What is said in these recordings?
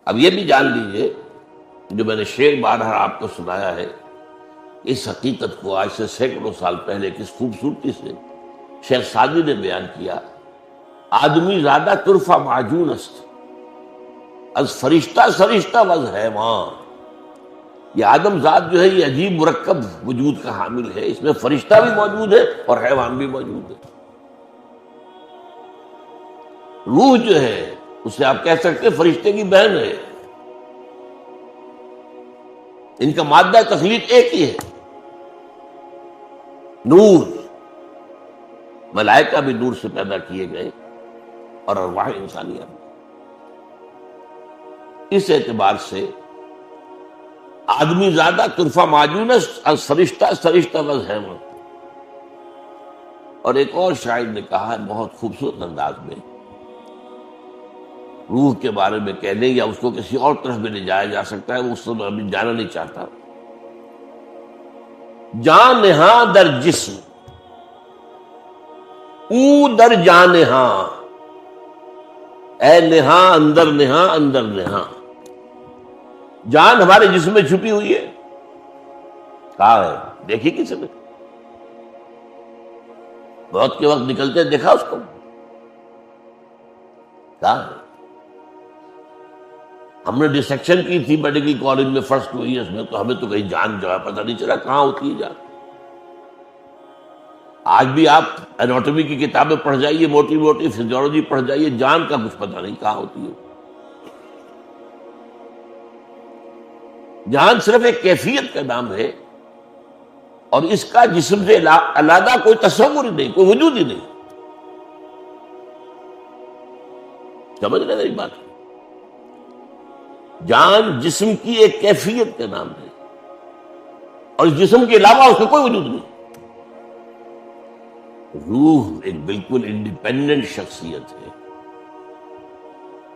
اب یہ بھی جان لیجئے، جو میں نے شعر بارہا آپ کو سنایا ہے، اس حقیقت کو آج سے سینکڑوں سال پہلے کس خوبصورتی سے شیخ سعدی نے بیان کیا. آدمی زادہ طرفہ معجون است، از فرشتہ سرشتہ وز حیوان. یہ آدم ذات جو ہے یہ عجیب مرکب وجود کا حامل ہے، اس میں فرشتہ بھی موجود ہے اور حیوان بھی موجود ہے. روح جو ہے اسے آپ کہہ سکتے ہیں فرشتے کی بہن ہے. ان کا مادہ تخلیق ایک ہی ہے، نور. ملائکہ بھی نور سے پیدا کیے گئے اور ارواح انسانیہ بھی. اس اعتبار سے آدمی زادہ طرفہ معجون است، از فرشتہ سرشتہ وز حیوان. اور ایک اور شاعر نے کہا ہے بہت خوبصورت انداز میں، روح کے بارے میں کہنے یا اس کو کسی اور طرف بھی لے جایا جا سکتا ہے، وہ اس سے میں ابھی جانا نہیں چاہتا. جان نہاں در جسم او در جان نہاں، اے نہاں اندر نہاں اندر نہاں. جان ہمارے جسم میں چھپی ہوئی ہے، کہاں ہے؟ دیکھی کسی نے؟ موت کے وقت نکلتے دیکھا اس کو؟ کہاں ہے؟ ہم نے ڈسیکشن کی تھی میڈیکل کالج میں فرسٹ 2 ایئرس میں، تو ہمیں تو کہیں جان جو ہے پتہ نہیں چلا کہاں ہوتی ہے جان. آج بھی آپ اناٹومی کی کتابیں پڑھ جائیے، موٹی موٹی فزیولوجی پڑھ جائیے، جان کا کچھ پتہ نہیں کہاں ہوتی ہے. جان صرف ایک کیفیت کا نام ہے، اور اس کا جسم سے علیحدہ کوئی تصور ہی نہیں، کوئی وجود ہی نہیں. سمجھ رہے میری بات؟ جان جسم کی ایک کیفیت کا نام ہے، اور اس جسم کے علاوہ اس کا کوئی وجود نہیں. روح ایک بالکل انڈیپینڈنٹ شخصیت ہے،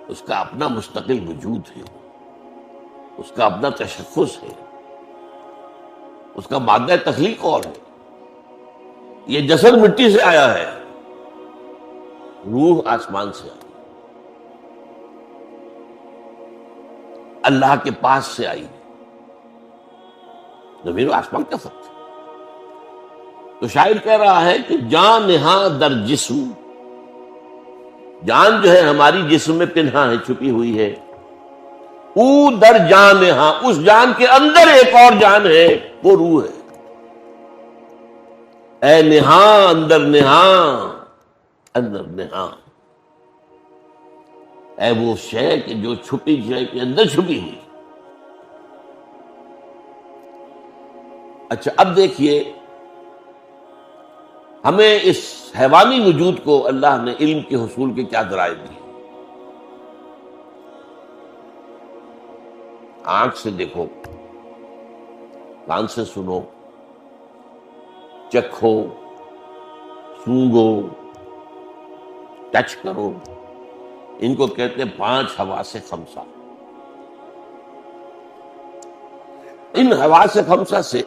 اس کا اپنا مستقل وجود ہے، اس کا اپنا تشخص ہے، اس کا مادہ تخلیق اور ہے. یہ جسد مٹی سے آیا ہے، روح آسمان سے آئی، اللہ کے پاس سے آئی. زمین و آسمان کا فرق ہے. تو شاعر کہہ رہا ہے کہ جان نہاں در جسم، جان جو ہے ہماری جسم میں پنہاں ہے، چھپی ہوئی ہے. او در جان نہاں، اس جان کے اندر ایک اور جان ہے، وہ روح ہے. اے نہاں اندر نہاں اندر نہاں، اے وہ شے کہ جو چھپی شے کے اندر چھپی ہوئی. اچھا اب دیکھیے، ہمیں اس حیوانی وجود کو اللہ نے علم کے حصول کے کیا ذرائع دی. آنکھ سے دیکھو، کان سے سنو، چکھو، سونگو، ٹچ کرو. ان کو کہتے ہیں 5 حواس خمسہ. ان حواس خمسہ سے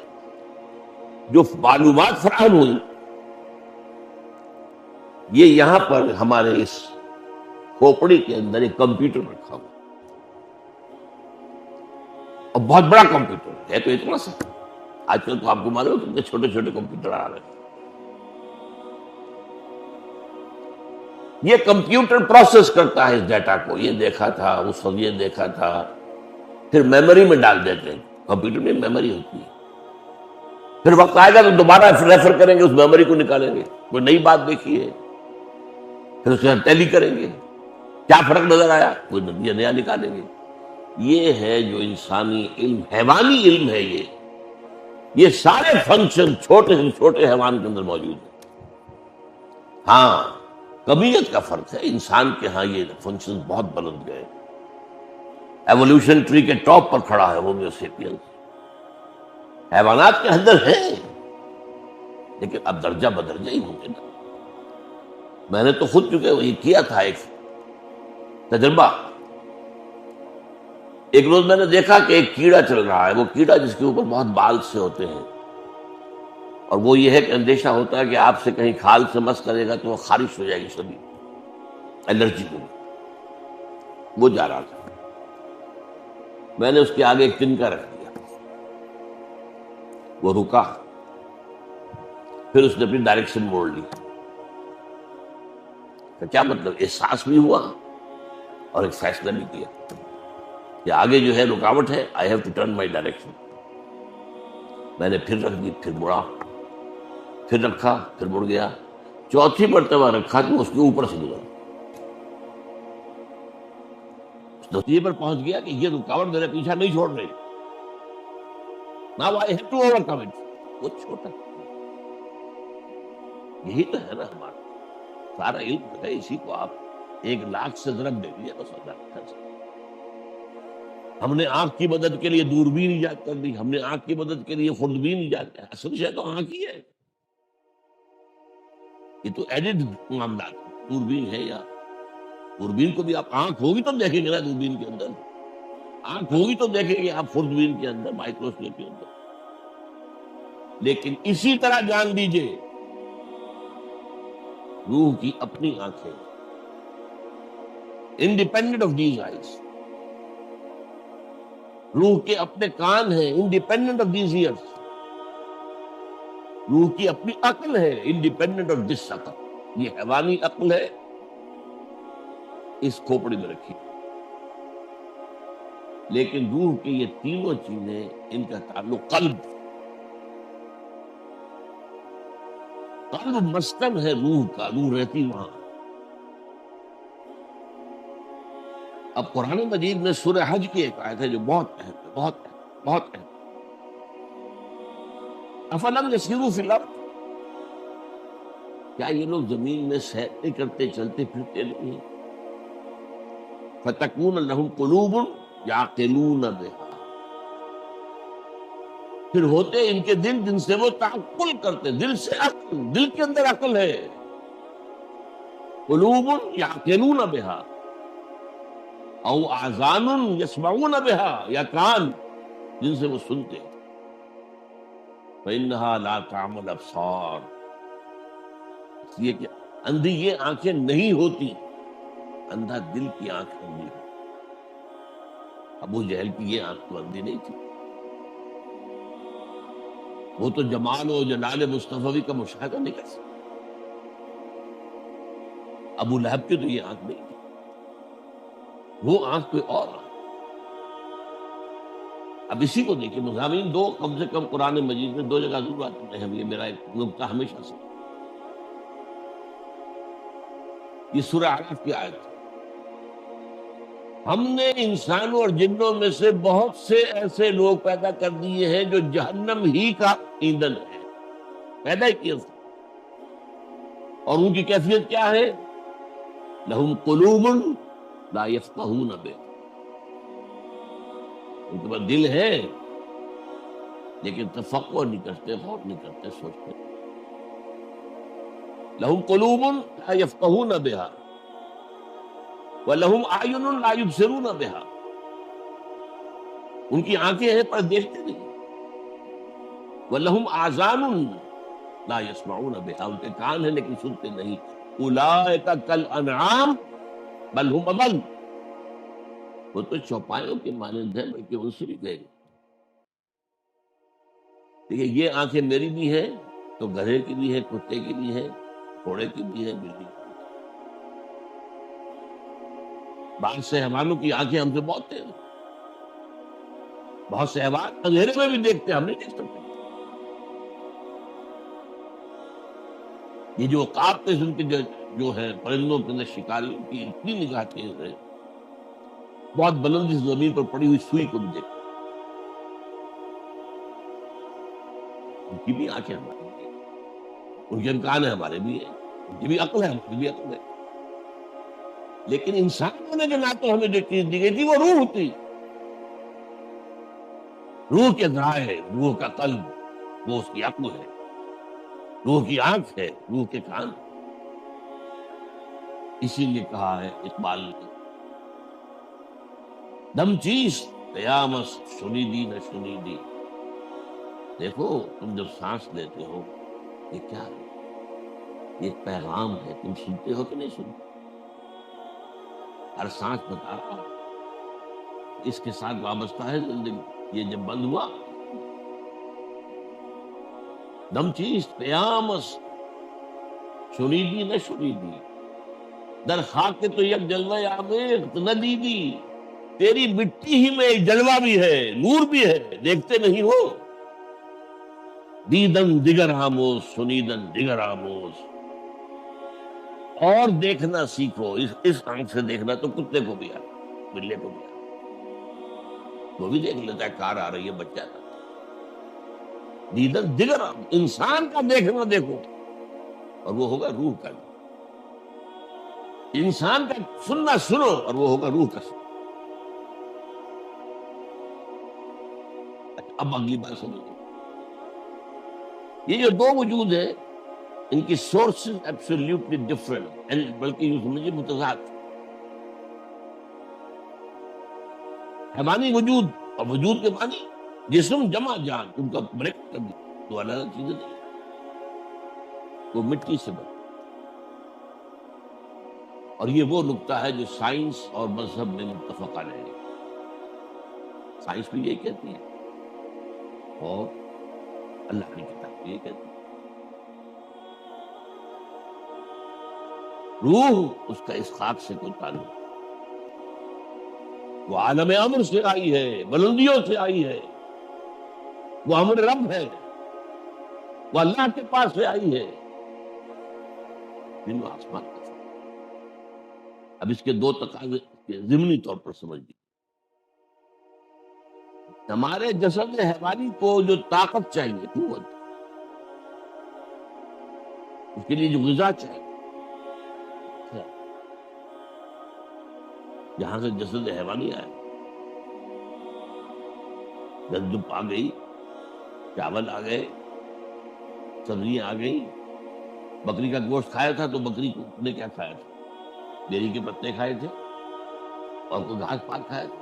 جو معلومات فراہم ہوئی، یہ یہاں پر ہمارے اس کھوپڑی کے اندر ایک کمپیوٹر رکھا ہوا، اور بہت بڑا کمپیوٹر ہے. تو اتنا سا آج کل تو آپ کو معلوم ہے کتنے چھوٹے چھوٹے کمپیوٹر آ رہے ہیں. یہ کمپیوٹر پروسیس کرتا ہے اس ڈیٹا کو، یہ دیکھا تھا، اس وقت یہ دیکھا تھا، پھر میموری میں ڈال دیتے ہیں. کمپیوٹر میں میموری ہوتی ہے، پھر وقت آئے گا تو دوبارہ ریفر کریں گے، اس میموری کو نکالیں گے. کوئی نئی بات دیکھی ہے پھر اسے ٹیلی کریں گے، کیا فرق نظر آیا، کوئی نتیجہ نیا نکالیں گے. یہ ہے جو انسانی علم، حیوانی علم ہے. یہ سارے فنکشن چھوٹے سے چھوٹے حیوان کے اندر موجود ہیں. ہاں کمیت کا فرق ہے، انسان کے ہاں یہ فنکشن بہت بلند گئے. ایوولوشن ٹری کے ٹاپ پر کھڑا ہے ہومو سیپینس. حیوانات کے اندر ہے، لیکن اب درجہ بدرجہ ہی ہوں گے نا. میں نے تو خود چونکہ وہی کیا تھا ایک تجربہ. ایک روز میں نے دیکھا کہ ایک کیڑا چل رہا ہے، وہ کیڑا جس کے اوپر بہت بال سے ہوتے ہیں، اور وہ یہ ہے کہ اندیشہ ہوتا ہے کہ آپ سے کہیں کھال سے مس کرے گا تو وہ خارش ہو جائے گی، سبھی الرجی کو. وہ جا رہا تھا، میں نے اس کے آگے ایک تنکا رکھ دیا، وہ رکا، پھر اس نے اپنی ڈائریکشن موڑ لی۔ تو کیا مطلب؟ احساس بھی ہوا اور ایک فیصلہ بھی کیا کہ آگے جو ہے رکاوٹ ہے، I have to turn my direction. میں نے پھر رکھ دی، پھر مڑا، پھر رکھا، پھر مڑ گیا، چوتھی مرتبہ رکھا تو اس کے اوپر سے گزرا۔ اس نتیجے پر پہنچ گیا کہ یہ رکاوٹ میرا پیچھا نہیں چھوڑ رہی، now I have to overcome it. وہ چھوٹا، یہی تو ہے نا ہمارا سارا علم ہے، اسی کو آپ 1,00,000 سے ضرب دے دیے بس اللہ۔ ہم نے آنکھ کی مدد کے لیے دوربین ایجاد کر دی، ہم نے آنکھ کی مدد کے لیے خوردبین ایجاد کر، اصل شے تو آنکھ ہی ہے، یہ تو ایڈڈ معاملات ہیں۔ دوربین ہے یا دوربین کو بھی آپ آنکھ ہوگی تو دیکھیں گے نا، دوربین کے اندر آنکھ ہوگی تو دیکھیں گے آپ خوردبین کے اندر، مائکروسکوپ کے اندر۔ لیکن اسی طرح جان دیجئے روح کی اپنی آنکھیں، انڈیپینڈنٹ آف دیز آئیز، روح کے اپنے کان ہیں، انڈیپینڈنٹ آف دیز ایئرس، روح کی اپنی عقل ہے، انڈیپینڈنٹ آف دس عقل۔ یہ حیوانی عقل ہے، اس کھوپڑی میں رکھی، لیکن روح کی یہ تینوں چیزیں، ان کا تعلق قلب، قلب مسکن ہے روح کا، روح رہتی وہاں۔ اب قرآن مجید میں سورہ حج کی ایک آیت ہے جو بہت اہم ہے، بہت اہم، بہت اہم۔ افلم یسیروا فی الارض، کیا یہ لوگ زمین میں سیر نہیں کرتے، چلتے پھرتے نہیں؟ فتکون لہم قلوب یعقلون بہا، پھر ہوتے ان کے دل جن سے وہ تعقل کرتے، دل سے عقل، دل کے اندر عقل ہے، قلوب یعقلون بہا، او آذان یسمعون بہا، یا کان جن سے وہ سنتے۔ فإنها لا تعمى الأبصار، اس لیے کہ اندھی یہ آنکھیں نہیں ہوتی، اندھا دل کی آنکھ اندھی ہے۔ ابو جہل کی یہ آنکھ تو اندھی نہیں تھی، وہ تو جمال و جلال مصطفی کا مشاہدہ نہیں کر سکتا۔ ابو لہب کی تو یہ آنکھ نہیں تھی، وہ آنکھ کوئی اور آنکھ۔ اب اسی کو دیکھیں مضامین دو کم سے کم قرآن مجید میں دو جگہ ضرور آتے ہیں، یہ میرا ایک نقطہ ہمیشہ سے۔ یہ سورہ اعراف کی آیت ہے، ہم نے انسانوں اور جنوں میں سے بہت سے ایسے لوگ پیدا کر دیے ہیں جو جہنم ہی کا ایندھن ہے، پیدا ہی کیا، اور ان کی کیفیت کیا ہے؟ لہم قلوب لا یفقہون بہا، ان کے پاس دل ہے لیکن تفقہ نہیں کرتے، غور نہیں کرتے، سوچتے۔ لہم قلوب لا یفقہون بہا وَلَهُمْ أَعْيُنٌ لَا يُبْصِرُونَ بِهَا، ان کی آنکھیں ہیں پر دیکھتے نہیں۔ وَلَهُمْ آذَانٌ لَا يَسْمَعُونَ بِهَا، ان کے کان ہیں لیکن سنتے نہیں۔ أُولَٰئِكَ كَالْأَنْعَامِ بَلْ هُمْ أَضَلُّ، وہ تو چوپایوں کے مانند ہیں بلکہ ان سے بھی گئے۔ دیکھیے یہ آنکھیں میری بھی ہیں تو گدھے کی بھی ہے، کتے کی بھی ہے، گھوڑے کی بھی ہے، بلی کی۔ بعض سے حیوانوں کی آنکھیں ہم سے بہت تیز ہیں، بہت سے حیوان اندھیرے میں بھی دیکھتے ہیں، ہم نہیں دیکھ سکتے۔ یہ جو عقاب قسم کے جو ہے پرندوں کے اندر شکاریوں کی اتنی نگاہ تیز ہے، بہت بلندی سے زمین پر پڑی ہوئی سوئی کو بھی دیکھتے ہیں، ان کی بھی آنکھیں ہماری بھی ہیں، ان کے امکان ہے ہمارے بھی ہیں، ان کی بھی عقل ہے ہماری بھی عقل ہے، لیکن انسانوں نے جو نہ تو ہمیں جو چیز دی گئی تھی وہ روح تھی، روح کے ذرائع، روح کا قلب، وہ اس کی عقل ہے، روح کی آنکھ ہے، روح کے کان۔ اسی لیے کہا ہے اقبال نے، دم چیست قیامت شنیدی نہ شنیدی، دیکھو تم جب سانس لیتے ہو یہ کیا ہے؟ یہ ایک پیغام ہے، تم سنتے ہو کہ نہیں سنتے؟ ہر سانس بتا رہا ہے اس کے ساتھ وابستہ ہے زندگی. یہ جب بند ہوا دم چیست قیامس شنیدی نہ شنیدی در خاک تو یک جلوہ آمیخت نہ دیدی. تیری مٹی ہی میں ایک جلوہ بھی ہے، نور بھی ہے، دیکھتے نہیں ہو. دیدن دیگر آموز سنیدن دیگر آموز. اور دیکھنا سیکھو. اس آنکھ سے دیکھنا تو کتے کو بھی آتا، بلے کو بھی آتا، وہ بھی دیکھ لیتا ہے کار آ رہی ہے بچہ کا. دیدن دیگر آموز، انسان کا دیکھنا دیکھو اور وہ ہوگا روح کا. انسان کا سننا سنو اور وہ ہوگا روح کا سنو. اب اگلی بات سمجھو. یہ جو دو وجود ہیں ان کی سورسز ایبسولوٹلی ڈفرنٹ، اینڈ بلکہ یوں سمجھیے متضاد. حیوانی وجود اور وجود کے معنی جسم جمع جان، ان کا بریک کر دیا، دو الگ الگ چیزیں نہیں. وہ مٹی سے بنا. اور یہ وہ نقطہ ہے جو سائنس اور مذہب میں متفق علیہ ہے. سائنس بھی یہی کہتی ہے اور اللہ کی کتاب بھی یہی کہتی ہے. روح اس کا اس خاک سے کوئی تعلق نہیں. وہ عالم امر سے آئی ہے، بلندیوں سے آئی ہے. وہ امر رب ہے، وہ اللہ کے پاس سے آئی ہے. زمین و آسمان کا فرق. اب اس کے دو تقاضے ضمنی طور پر سمجھ لیجیے. ہمارے جسد حیوانی کو جو طاقت چاہیے، قوت، اس کے لیے جو غذا چاہیے، جہاں سے جسد حیوانی آیا، گندم آ گئی، چاول آ گئے، سبزیاں آ گئی. بکری کا گوشت کھایا تھا تو بکری نے کیا کھایا تھا؟ بیری کے پتے کھائے تھے اور کوئی گھاس پات کھایا تھا.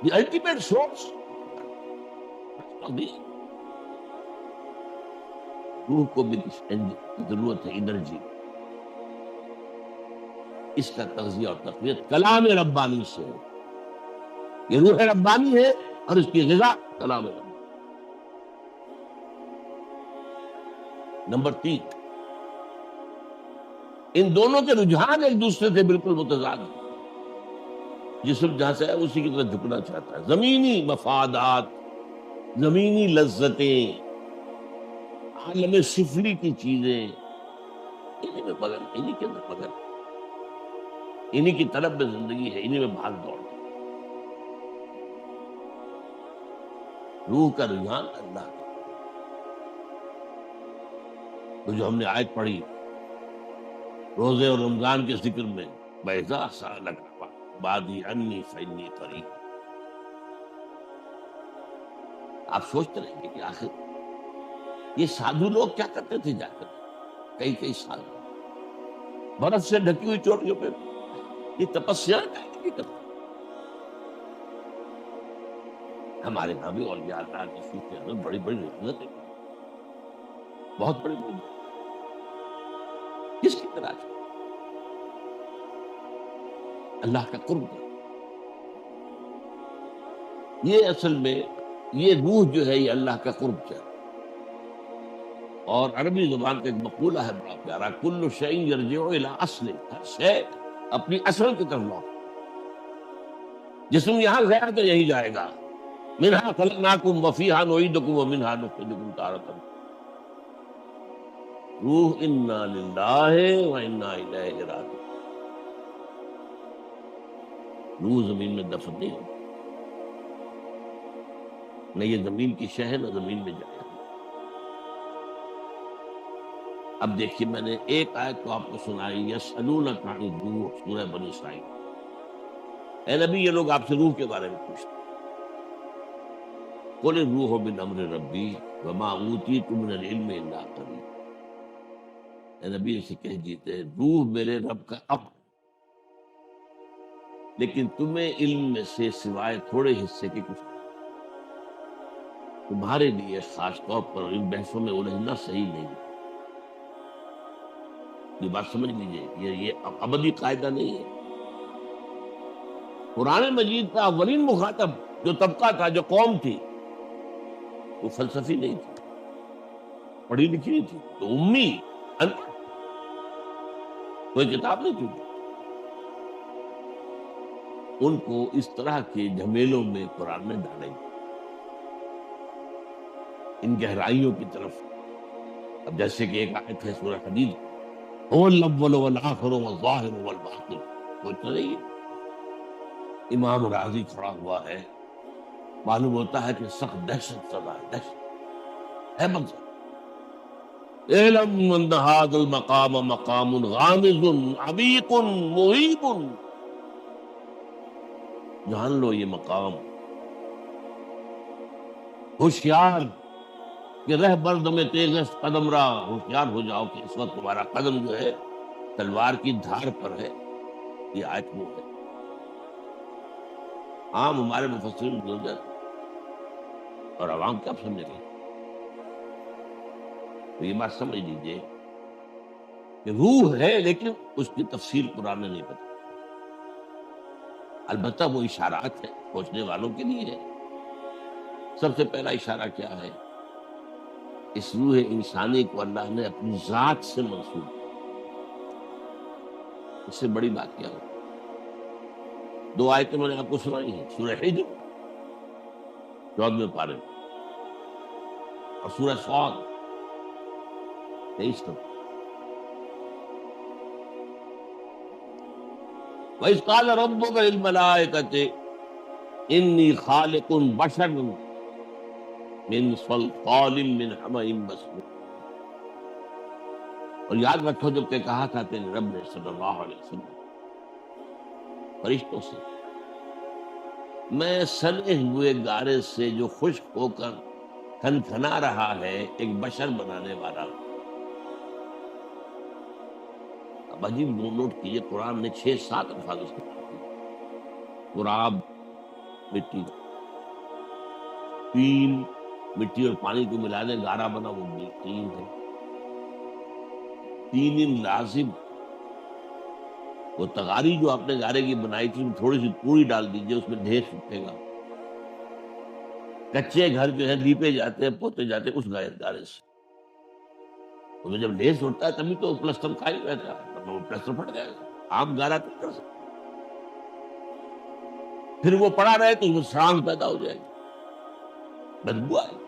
The ultimate source. روح کو بھی ضرورت ہے انرجی. اس کا تغذیہ اور تقویت کلام ربانی سے ہے. یہ روح ربانی ہے اور اس کی غذا کلام ربانی. نمبر 3، ان دونوں کے رجحان ایک دوسرے سے بالکل متضاد ہیں. جسم جہاں سے ہے اسی کی طرف جھکنا چاہتا ہے. زمینی مفادات، زمینی لذتیں، عالم سفلی کی چیزیں، انہی میں مگن، انہی کے اندر مگن، انہی کی طلب میں زندگی ہے، انہی میں بھاگ دوڑ ہے. روح کا رجحان اللہ کا. تو جو ہم نے آیت پڑھی روزے اور رمضان کے ذکر میں، وَإِذَا سَأَلَكَ عِبَادِي عَنِّي فَإِنِّي قَرِيبٌ. آپ سوچتے رہیں گے کہ آخر یہ سادھو لوگ کیا کرتے تھے جا کر کئی کئی سال برف سے ڈھکی ہوئی چوٹیوں پہ یہ تپسیا کرتے. ہمارے یہاں بھی اولیاء اللہ کی صوفیاء میں بڑی بڑی رحمتیں، بہت بڑی بڑی. کس کی تلاش؟ اللہ کا قرب. یہ اصل میں یہ روح جو ہے یہ اللہ کا قرب چاہتا. اور عربی زبان کا ایک مقولہ ہے بڑا پیارا، کل شیء یرجع الی اصل. ہر شے اپنی اصل کی طرف لوٹ. جسم یہاں گیا تو یہی جائے گا. منہا خلقناکم وفیہا نعیدکم ومنہا نخرجکم تارۃ. روح انا للہ و انا الیہ راجعون. روح زمین میں دفن نہیں ہوتی، نہ یہ زمین کی شہ ہے نہ زمین میں جائے. اب دیکھیے میں نے ایک آیت تو آپ کو سنائی، یسألونک عن الروح، سورہ بنی اسرائیل. اے نبی یہ لوگ آپ سے روح کے بارے میں پوچھتے ہیں. قل الروح من امر ربی وما اوتیتم من العلم الا قلیلا. اے نبی اسے کہہ دیتے روح میرے رب کا امر، لیکن تمہیں علم میں سے سوائے تھوڑے حصے کے کچھ نہیں. تمہارے لیے خاص طور پر ان بحثوں میں الجھنا صحیح نہیں. یہ بات سمجھ لیجئے، یہ ابدی قاعدہ نہیں ہے. قرآن مجید کا اولین مخاطب جو طبقہ تھا، جو قوم تھی، وہ فلسفی نہیں تھی، پڑھی لکھی نہیں تھی، تو امی، ان پڑھ، کوئی کتاب نہیں تھی، ان کو اس طرح کے جھمیلوں میں قرآن نے ڈالے، ان گہرائیوں کی طرف۔ اب جیسے کہ ایک آیت ہے سورہ حدید، هو الاول والآخر والظاہر والباطن، وہ اتنا نہیں ہے۔ امام راضی کھڑا ہوا ہے، معلوم ہوتا ہے کہ سخت دہشت زدہ ہے، دہشت ہے منظر۔ اعلم ان هذا المقام مقام غامض عمیق مہیب، جان لو یہ مقام ہوشیار، کہ رہ بردم تیز قدم را، ہوشیار ہو جاؤ کہ اس وقت تمہارا قدم جو ہے تلوار کی دھار پر ہے۔ یہ آیت وہ ہے، عام ہمارے مفسرین گزر جاتے اور عوام کیا سمجھے گے؟ تو یہ بات سمجھ لیجیے کہ روح ہے، لیکن اس کی تفسیر قرآن نے نہیں بتائی۔ البتہ وہ اشارات ہیں سوچنے والوں کے لیے ہے۔ سب سے پہلا اشارہ کیا ہے؟ اس روح انسانی کو اللہ نے اپنی ذات سے منسوب کیا۔ اس سے بڑی بات کیا ہو؟ دو آیتیں میں نے آپ کو سنائی ہیں، سورہ حجر 14ویں پارے میں، اور سورہ صاد 23 نمبر۔ وَإِذْ قَالَ رَبُّكَ لِلْمَلَائِكَةِ إِنِّي خَالِقٌ بَشَرًا مِنْ صَلْصَالٍ مِنْ حَمَإٍ مَّسْنُونٍ۔ اور یاد رکھو جب کہ کہا تھا تیرے رب نے صلی اللہ علیہ وسلم فرشتوں سے، میں سنے ہوئے گارے سے جو خشک ہو کر کھنکھنا رہا ہے ایک بشر بنانے والا ہوں۔ اب عجیب نوٹ کیجیے، قرآن نے 6-7 الفاظ استعمال کیے۔ تراب، مٹی، تین، مٹی اور پانی کو ملا دیں گارا بنا، وہ بھی تین ہے۔ تین لازم، وہ تغاری جو آپ نے گارے کی بنائی تھی تھوڑی سی پوری ڈال دیجئے، اس میں ڈھیر اٹھے گا۔ کچے گھر جو ہے لیپے جاتے ہیں، پوتے جاتے ہیں اس گارے سے، اس میں جب ڈھیر اٹھتا ہے تبھی تو پلسٹر قائم رہتا ہے، ورنہ وہ پلسٹر پھٹ جائے گا۔ آپ گارا تو کر سکتے، پھر وہ پڑا رہے تو اس میں سڑانگ پیدا ہو جائے گی، بدبو آئے گی،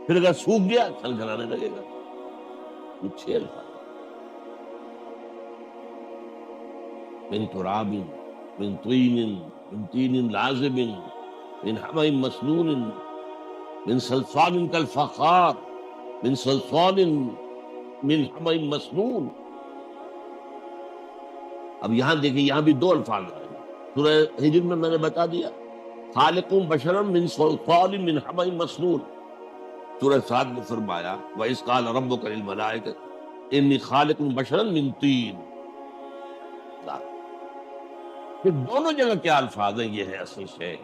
پھر اگر سوکھ گیا کھنکھنانے لگے گا۔ یہ 6 الفاظ، من تراب، من طین، من تین لازب، من حمأ مسنون، من صلصال کالفخار، من صلصال من حمأ مسنون۔ اب یہاں دیکھیں، یہاں بھی 2 الفاظ آئے ہیں۔ سورہ ہجر میں نے بتا دیا، خالق بشرا من صلصال من حمأ مسنون۔ سورہ صاد میں فرمایا، وَإِذْ قَالَ رَبُّكَ لِلْمَلَائِكَةِ إِنِّي خَالِقٌ بَشَرًا مِّن طِينٍ۔ پھر دونوں جگہ کیا الفاظ ہیں؟ یہ ہے اصل شے،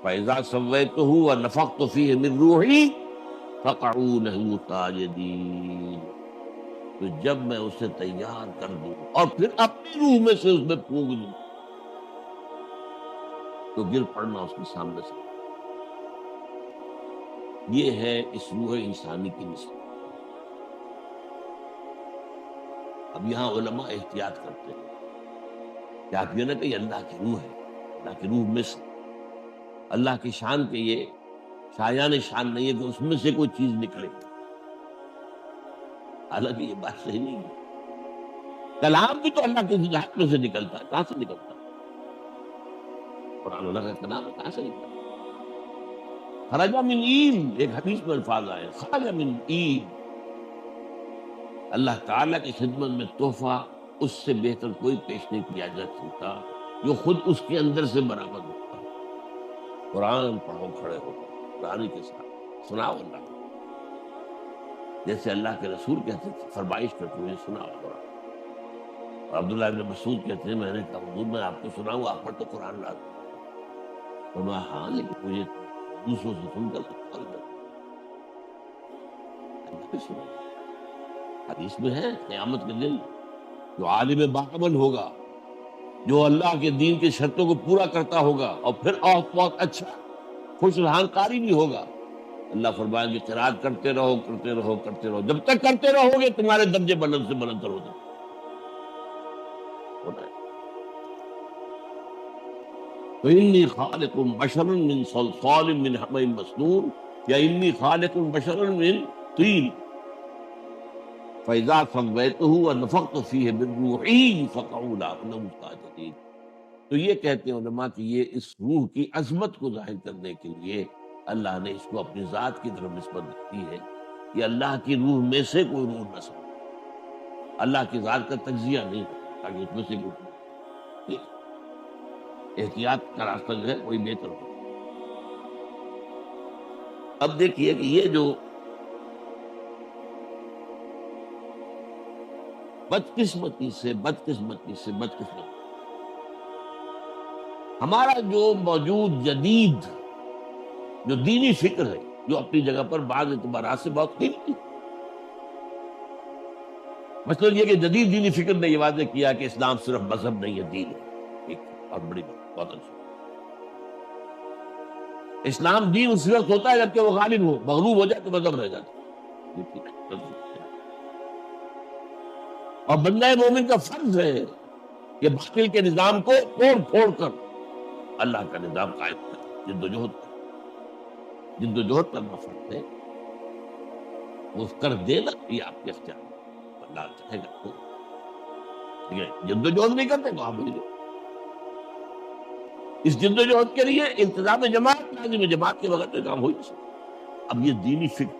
فَإِذَا سَوَّيْتُهُ وَنَفَخْتُ فِيهِ مِن رُوحِي فَقَعُوا لَهُ سَاجِدِينَ۔ تو جب میں اسے تیار کر دوں اور پھر اپنی روح میں سے اس میں پھونک دوں تو گر پڑنا اس کے سامنے سے۔ یہ ہے اس روح انسانی کی نسبت۔ اب یہاں علماء احتیاط کرتے ہیں کہ آپ یہ نہ کہ اللہ کی روح ہے، اللہ کی روح میں سے، اللہ کی شان کے یہ شایان شان نہیں ہے کہ اس میں سے کوئی چیز نکلے، حالانکہ یہ بات صحیح نہیں ہے۔ کلام بھی تو اللہ کے ذات میں سے نکلتا ہے، کہاں سے نکلتا ہے؟ قرآن اللہ کا کلام کہاں سے نکلتا ہے؟ خرج من ایل، ایک حدیث میں الفاظ آئے، خرج من ایل۔ اللہ تعالیٰ کی خدمت میں تحفہ اس سے بہتر کوئی پیش نہیں کیا جا سکتا جو خود اس کے اندر سے برآمد ہوتا۔ قرآن پڑھو کھڑے ہو قرآن کے ساتھ سناؤ اللہ، جیسے اللہ کے رسول کہتے تھے، فرمائش کرتے ہوئے سناؤ قرآن۔ اور عبداللہ ابن مسعود کہتے ہیں، میں نے کہا حضور میں آپ کو سناؤں، آپ پر تو قرآن لازم ہے۔ فرمایا ہاں، لیکن مجھے دوسروں سے سن کر اللہ بھی سنا۔ حدیث میں ہے قیامت کے دن جو عالم باعمل ہوگا جو اللہ کے دین کی شرطوں کو پورا کرتا ہوگا اور پھر اور بہت اچھا خوش رہان قاری بھی ہوگا، اللہ فرمائیں گے قرات کرتے رہو کرتے رہو کرتے رہو، جب تک کرتے رہو گے تمہارے درجے بلند سے بلند تر ہوتے ہوتا ہے۔ تو انی خالق بشر من صلصال من حمإ مسنون، یا انی خالق بشر من طین فإذا سويته ونفخت فيه من روحي فقعوا له ساجدين۔ تو یہ کہتے ہیں علماء کہ یہ اس روح کی عظمت کو ظاہر کرنے کے لیے اللہ نے اس کو اپنی ذات کی طرف نسبت دی ہے۔ یہ اللہ کی روح میں سے کوئی روح نہ سمجھے، اللہ کی ذات کا تجزیہ نہیں ہے تاکہ اس میں سے کوئی ٹھیک ہے؟ احتیاط کا راستہ جو ہے وہی بہتر ہو۔ اب دیکھیے کہ یہ جو بدقسمتی سے ہمارا جو موجود جدید جو دینی فکر ہے، جو اپنی جگہ پر بعض اعتبارات سے بہت قیمتی، مثلا یہ کہ جدید دینی فکر نے یہ واضح کیا کہ اسلام صرف مذہب نہیں ہے، دین ہے، ایک اور بڑی بات، بہت اچھا۔ اسلام دین اس وقت ہوتا ہے جبکہ وہ غالب ہو، مغلوب ہو جائے تو مذہب رہ جاتا ہے، یہ ٹھیک ہے۔ اور بندہ مومن کا فرض ہے کہ باطل کے نظام کو توڑ پھوڑ کر اللہ کا نظام قائم کرے، جد و جہد کرنا فرض ہے، وہ کر دینا یہ آپ کے اختیار میں، اللہ چاہے گا تو ٹھیک ہے۔ جد و جہد نہیں کرتے تو آپ بھی اس جد و جہد کے لیے انتظام جماعت لازم، جماعت کے بغیر تو کام ہو ہی نہیں سکتا۔ اب یہ دینی فکر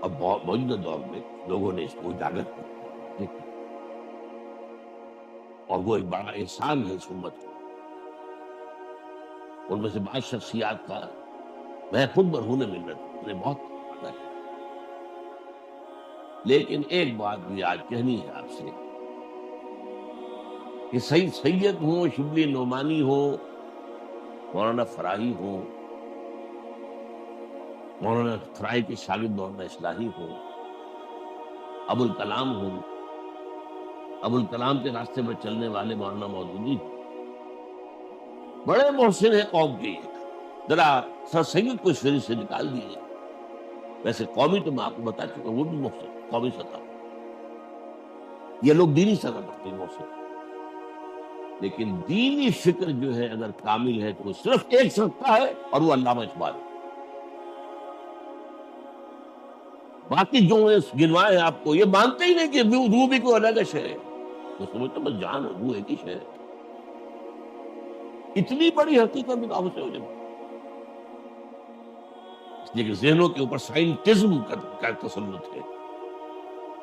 اب موجودہ دور میں لوگوں نے اس کو اجاگر کیا، اور وہ ایک بڑا احسان ہے اس امت کو۔ ان میں سے بعض شخصیات کا میں خود مرہون منت نے بہت فائدہ کیا، لیکن ایک بات بھی آج کہنی ہے آپ سے کہ سید ہوں، شبلی نعمانی ہو، مولانا فراہی ہو، مولانا فراہی کے شاگرد مولانا اصلاحی ہو، ابوالکلام ہوں، ابوالکلام کے راستے پر چلنے والے مولانا مودودی ہوں، بڑے محسن ہیں قوم کے، ذرا سر سید کو اس فہرست سے نکال دیجیے۔ ویسے قومی تو میں آپ کو بتا چکا وہ بھی محسن، قومی سطح، یہ لوگ دینی سطح پر نہیں محسن، لیکن دینی فکر جو ہے اگر کامل ہے تو صرف ایک سکتا ہے اور وہ علامہ اقبال ہے۔ باقی جو گنوائے ہیں آپ کو یہ مانتے ہی نہیں کہ روح بھی کوئی الگ شے ہے، تو سمجھتے بس جان اور روح ایک ہی شے ہے۔ اتنی بڑی حقیقت بھی آپ سے ہو جائے، اس لیے کہ ذہنوں کے اوپر سائنٹزم کا تسلط ہے،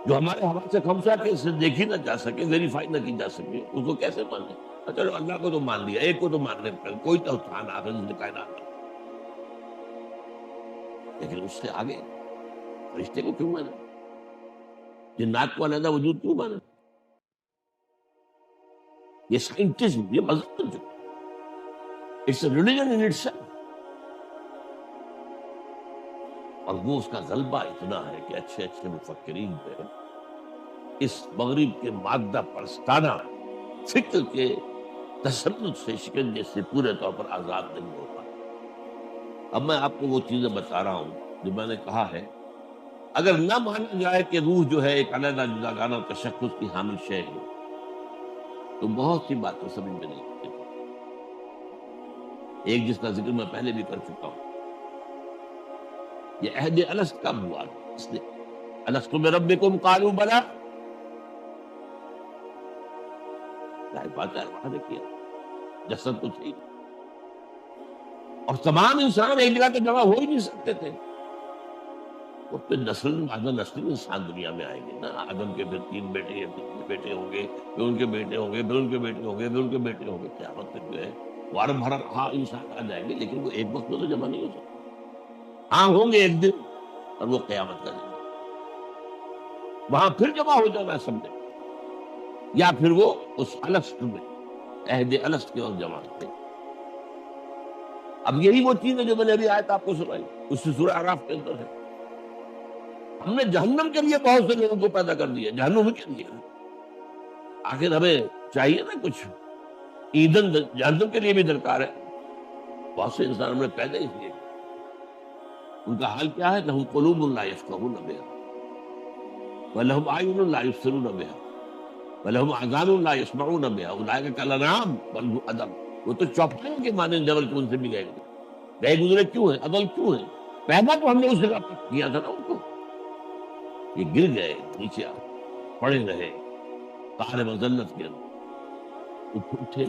جو ہمارے حوالے سے خمسہ کے سے دیکھی نہ جا سکے، ویریفائی نہ کی جا سکے، اس کو کیسے مانے؟ چلو اللہ کو تو مان لیا، ایک کو تو ماننے پر کوئی تو تھا نہ آخر نے کائنات، لیکن اس سے آگے فرشتے کو کیوں مانا؟ جنات کو علیحدہ وجود کیوں مانا؟ یہ سائنٹزم، یہ مذہب جو it's a religion in itself, اور وہ اس کا غلبہ اتنا ہے کہ اچھے اچھے مفکرین پہ اس مغرب کے مادہ پرستانہ فکر کے تسلط سے شکنجے سے پورے طور پر آزاد نہیں ہو پائے۔ اب میں آپ کو وہ چیزیں بتا رہا ہوں جو میں نے کہا ہے، اگر نہ مانا جائے کہ روح جو ہے ایک علیحدہ جداگانہ تشخص کی حامل شے ہے، تو بہت سی باتیں سمجھ میں نہیں آتی۔ ایک جس کا ذکر میں پہلے بھی کر چکا ہوں، یہ عہد الست کب ہوا؟ اس نے الست بربکم قالوا بلی، ظاہر بات ہے وعدہ کیا، جسد تو تھی، اور تمام انسان ایک جگہ تو جمع ہو ہی نہیں سکتے تھے، وہ پھر نسل انسان دنیا میں آئیں گے نا، آدم کے پھر 3 بیٹے ہیں، پھر ان کے بیٹے ہوں گے، پھر ان کے بیٹے ہوں گے، پھر ان کے بیٹے ہوں گے، پھر ان کے بیٹے ہوں گے، قیامت تک جو ہے وارم بھرا ہاں انسان آ جائیں گے، لیکن وہ ایک وقت میں تو جمع نہیں ہو سکتے، ہاں ہوں گے ایک دن، اور وہ قیامت کا دن وہاں پھر جمع ہو جانا ہے سب نے، یا پھر وہ اس الست میں عہد الست کے وقت جمع ہوتے ہیں۔ اب یہی وہ چیز ہے جو میں نے ابھی آیت آپ کو سنائی، اس سے سورہ اعراف کے اندر ہے۔ ہم نے جہنم کے لیے بہت سے لوگوں کو پیدا کر دیا، جہنم کے لیے، آخر ہمیں چاہیے نا کچھ ایندھن جہنم کے لیے بھی درکار ہے. بہت سے انسان ہم نے پیدا اس لیے ان کا حال کیا ہے؟ لہم قلوب لا یفقہون بہا ولہم اعین لا یبصرون بہا ولہم آذان لا یسمعون بہا اولئک کالانعام بل هم اضل. وہ تو چوپائوں کے مانند جبل کے ان سے بھی گئے گزرے کیوں ہیں؟ اضل کیوں ہیں؟ پیدا تو ہم نے اس جگہ پر کیا تھا نا ان کو. یہ گر گئے نیچے پڑے رہے قہر مذلت کے اندر اٹھے.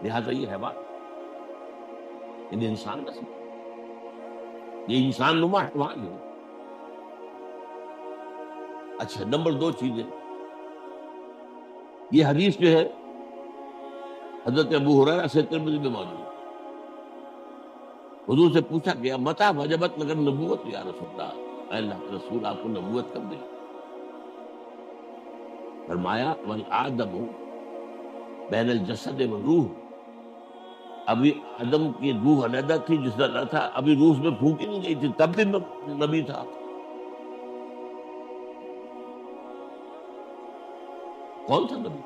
لہٰذا یہ ہے بات یہ انسان نسل یہ انسان نما حیوان ہے. اچھا نمبر 2 چیزیں یہ حدیث جو ہے حضرت ابو ہریرہ سے ترمذی میں موجود ہے. حضور سے پوچھا گیا متى وجبت لك النبوت یا رسول اللہ، اے اللہ کے رسول آپ کو نبوت کب ملی؟ فرمایا والآدم بین الجسد والروح. ابھی آدم کی روح علیحدہ تھی جس طرح تھا، ابھی روح میں پھونکی نہیں گئی تھی، تب بھی نبی تھا. کون تھا نبی؟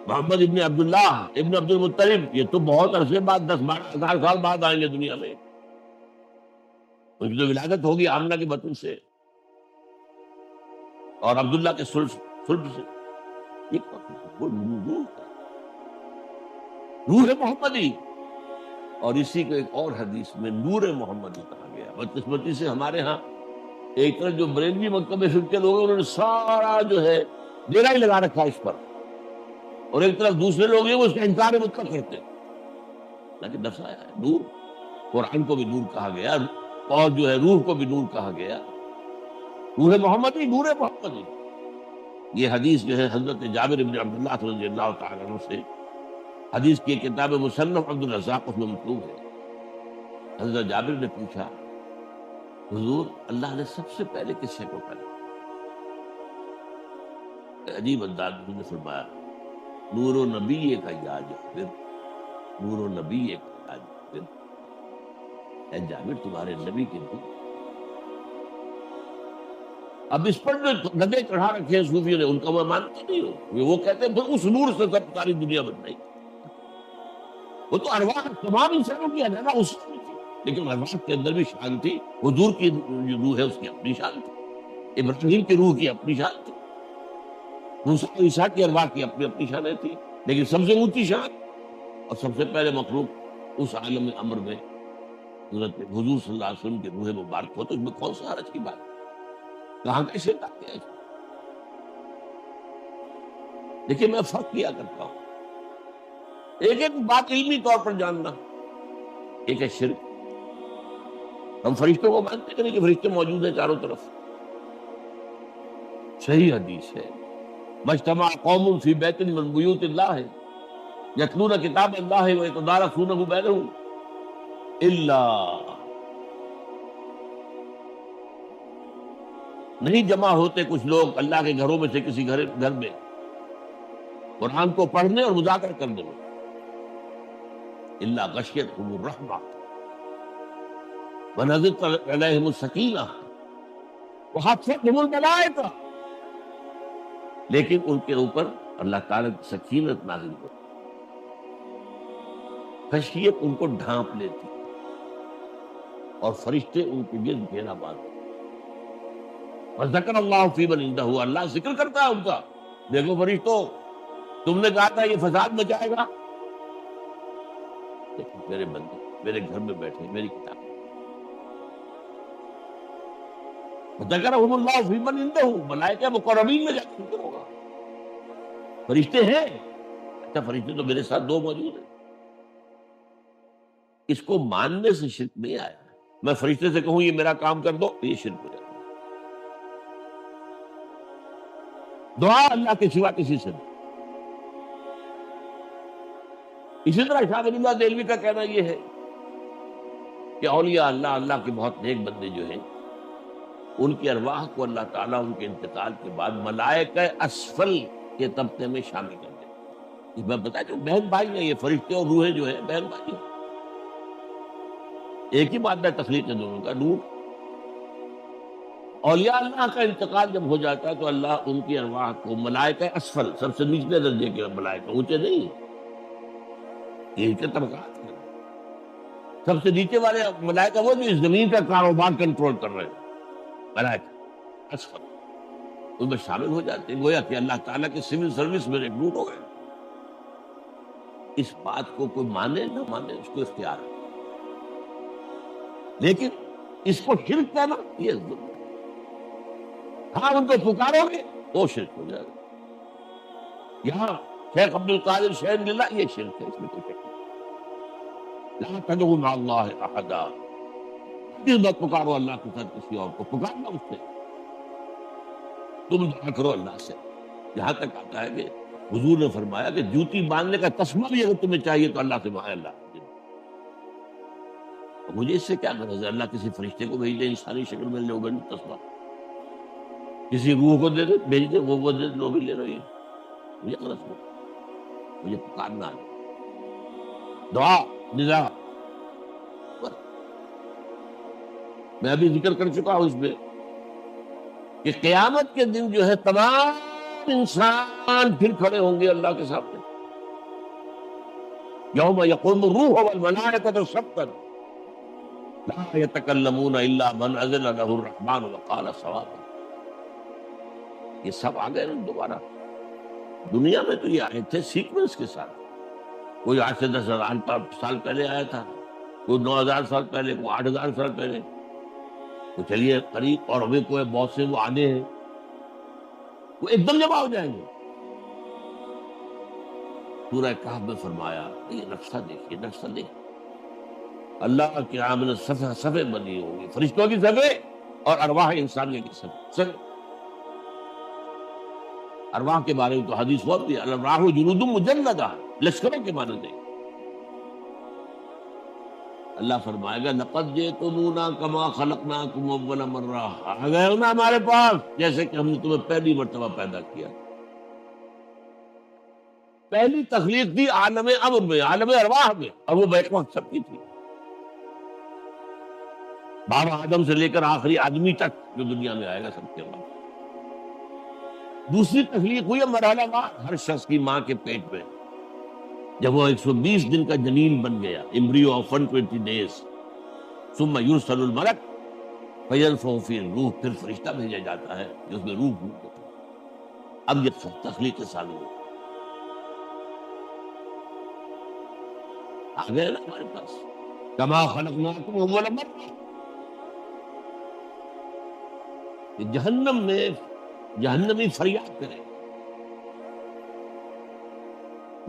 محمد ابن عبداللہ ابن عبد المطلب. یہ تو بہت عرصے بعد 10-12 سال بعد آئیں گے دنیا میں. ان کی تو ولادت ہوگی آمنہ کے بطن سے اور عبداللہ کے سلب سے. یہ روح محمدی. اور اسی کو ایک اور حدیث میں نور محمدی کہا گیا. بدقسمتی سے ہمارے ہاں ایک طرف جو بریلوی مکتب فکر کے لوگ ہیں انہوں نے سارا جو ہے ڈیرا ہی لگا رکھا اس پر، اور ایک طرف دوسرے لوگ ہیں وہ اس کا انکار مطلق کرتے ہیں. لیکن نفس آیا ہے نور. قرآن کو بھی نور کہا گیا اور جو ہے روح کو بھی نور کہا گیا. روح محمدی نور محمدی. یہ حدیث جو ہے حضرت جابر بن عبداللہ رضی اللہ تعالیٰ عنہ سے حدیث کی کتاب مصنف عبد الرزاق اس میں مطلوب ہے. حضرت جابر نے پوچھا حضور اللہ نے سب سے پہلے کس شے کو پیدا؟ عجیب انداز نے فرمایا نور و نبی کا یا جابر، نور و نبی کا یا جابر. اے جابر تمہارے نبی کے نور. اب اس پر جو گدے چڑھا رکھے ہیں صوفیوں نے ان کا میں مانتا نہیں ہوں. وہ کہتے ہیں پھر اس نور سے سب ساری دنیا بن رہی. وہ تو ارواح تمام انسانوں کی علیحدہ اس میں تھی، لیکن ارواح کے اندر بھی شان تھی. حضور کی جو روح ہے اس کی اپنی شان تھی، ابراہیم کی روح کی اپنی شان تھی، موسیٰ و عیسیٰ کی ارواح کی اپنی اپنی شانیں تھی. لیکن سب سے اونچی شان اور سب سے پہلے مخلوق اس عالم امر میں حضرت حضور صلی اللہ علیہ وسلم کی روح مبارک ہو. تو اس میں کون سا حرج کی بات؟ کہاں کیسے ہے؟ دیکھیے میں فرق کیا کرتا ہوں. ایک ایک بات علمی طور پر جاننا، ایک ہے شرک. ہم فرشتوں کو مانتے ہیں کہ فرشتے موجود ہیں چاروں طرف. صحیح حدیث ہے مجتمع قوم فی بیت من بیوت اللہ ہے یتلون کتاب اللہ ویتدارسونہ بینہم الا نہیں جمع ہوتے کچھ لوگ اللہ کے گھروں میں سے کسی گھر میں قرآن کو پڑھنے اور مذاکرہ کرنے میں الا غشیتہم الرحمہ ونزلت علیہم السکینہ وحفتہم الملائکہ. لیکن ان کے اوپر اللہ تعالیٰ کی سکینت نازل ہوتی، خشیت ان کو ڈھانپ لیتی اور فرشتے ان کے گرد گھیرا باندھتے. وذکر اللہ فی من عندہ، اللہ ذکر کرتا ہے ان کا. دیکھو فرشتوں تم نے کہا تھا یہ فساد مچائے گا، لیکن میرے بندے میرے گھر میں بیٹھے میری کتاب. وذکرہم اللہ فی من عندہ، ملائکہ مقربین میں جا کے ذکر ہوگا. فرشتے ہیں، اچھا فرشتے تو میرے ساتھ 2 موجود ہیں. اس کو ماننے سے شرک نہیں آیا. میں فرشتے سے کہوں یہ میرا کام کر دو یہ شرک ہو جاتا ہے. دعا اللہ کے سوا کسی سے نہیں. اسی طرح شاہ ولی اللہ دہلوی کا کہنا یہ ہے کہ اولیاء اللہ کے بہت نیک بندے جو ہیں ان کی ارواح کو اللہ تعالیٰ ان کے انتقال کے بعد ملائکہ اسفل کے طبقے میں شامل کر دیں. میں بتا دوں بہن بھائی ہیں یہ فرشتے اور روحیں جو ہیں بہن بھائی ہیں. ایک ہی مادہ تخلیق ہے دونوں کا، نور. اولیاء اللہ کا انتقال جب ہو جاتا ہے تو اللہ ان کی ارواح کو ملائکہ اسفل، سب سے نچلے درجے کے ملائکہ، اونچے نہیں، یہ کے طبقات ہیں، سب سے نیچے والے ملائکہ وہ جو اس زمین کا کاروبار کنٹرول کر رہے ہیں، ملائکہ اسفل ان میں شامل ہو جاتے ہیں، گویا کہ اللہ تعالیٰ کے سول سروس میں ریکروٹ ہو گئے۔ اس بات کو کوئی مانے نہ مانے اس کو اختیار ہے، لیکن اس کو شرک کہنا یہ ظلم ہے۔ ہاں ان کو پکارو گے وہ شرک ہو جائے گا۔ یہاں شیخ عبد القادر شیخ للہ یہ شرک ہے، اس میں کوئی شک نہیں۔ لا تدعوا مع اللہ احدا، جس وقت پکارو اللہ کے ساتھ کسی اور کو، پکارنا اس سے، تم دعا کرو اللہ سے۔ یہاں تک آتا ہے کہ حضور نے فرمایا کہ جوتی باندھنے کا تسمہ بھی اگر تمہیں چاہیے تو اللہ سے مانگے، اللہ مجھے اس سے کیا غرض ہے؟ اللہ کسی فرشتے کو بھیج دے انسانی شکل میں، لے وہ تسمہ، کسی روح کو دے دے بھیج دے، وہ دے لو بھی لے رہی ہے، مجھے غرض نہیں، مجھے پکارنا ہے، دعا ندا۔ میں ابھی ذکر کر چکا ہوں اس میں کہ قیامت کے دن جو ہے تمام انسان پھر کھڑے ہوں گے اللہ کے سامنے، یوم یقوم الروح والملائکۃ صفا لا یتکلمون الا من اذن له الرحمن وقال صوابا۔ یہ سب آ گئے نا دوبارہ۔ دنیا میں تو یہ آئے تھے سیکوینس کے ساتھ، کوئی 8 سے 10,000 سال پہلے آیا تھا، کوئی 9,000 سال پہلے، کوئی 8,000 سال پہلے، تو چلیے قریب، اور ابھی کوئی بہت سے وہ آنے ہیں، وہ ایک دم جمع ہو جائیں گے۔ سورہ کہف میں فرمایا، یہ نقشہ دیکھیے، نقشہ دیکھیے، اللہ کے عامل صفحہ صفحے بنی ہوگی، فرشتوں کی صفحے اور ارواح انسانیہ کی صفحے۔ ارواح کے بارے میں تو حدیث بہت بھی، الارواح جنود مجندہ، لشکروں کے مانند ہے۔ اللہ فرمائے گا لقد جئتمونا کما خلقناکم اول مرہ، آ گئے ہو نا ہمارے پاس جیسے کہ ہم نے تمہیں پہلی مرتبہ پیدا کیا۔ پہلی تخلیق تھی عالم امر میں، عالم ارواح میں، اور وہ بیک وقت سب کی تھی، بابا آدم سے لے کر آخری آدمی تک جو دنیا میں آئے گا سب کے بعد۔ دوسری تخلیق ہوئی ہے مرحلہ وار، ہر شخص کی ماں کے پیٹ میں، جب وہ 120 دن کا جنین بن گیا، امبریو آف 120 days، ثم یرسل الملک فینفخ فیہ الروح، پھر فرشتہ بھیجا جاتا ہے جو اس میں روح ہوتی ہے۔ اب یہ تخلیق ثانی ہے، آ گئے نا ہمارے پاس، کما خلقناکم اول مرہ۔ جہنم میں جہنمی فریاد کرے،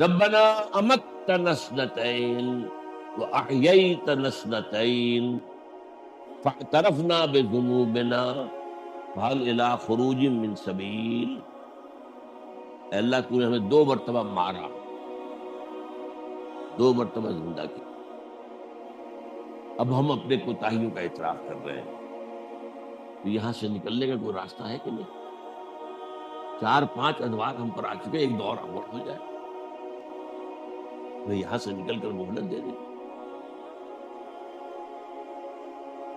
ربنا امتنا اثنتین واحییتنا اثنتین فاعترفنا بذنوبنا فهل الى خروج من سبیل۔ اے اللہ تو نے ہمیں 2 مرتبہ مارا، 2 مرتبہ زندہ کیا، اب ہم اپنے کوتاہیوں کا اعتراف کر رہے ہیں، تو یہاں سے نکلنے کا کوئی راستہ ہے کہ نہیں؟ 4-5 ادوار ہم پر آ چکے، ایک دور اور ہو جائے، میں یہاں سے نکل کر مہلت دے دیں۔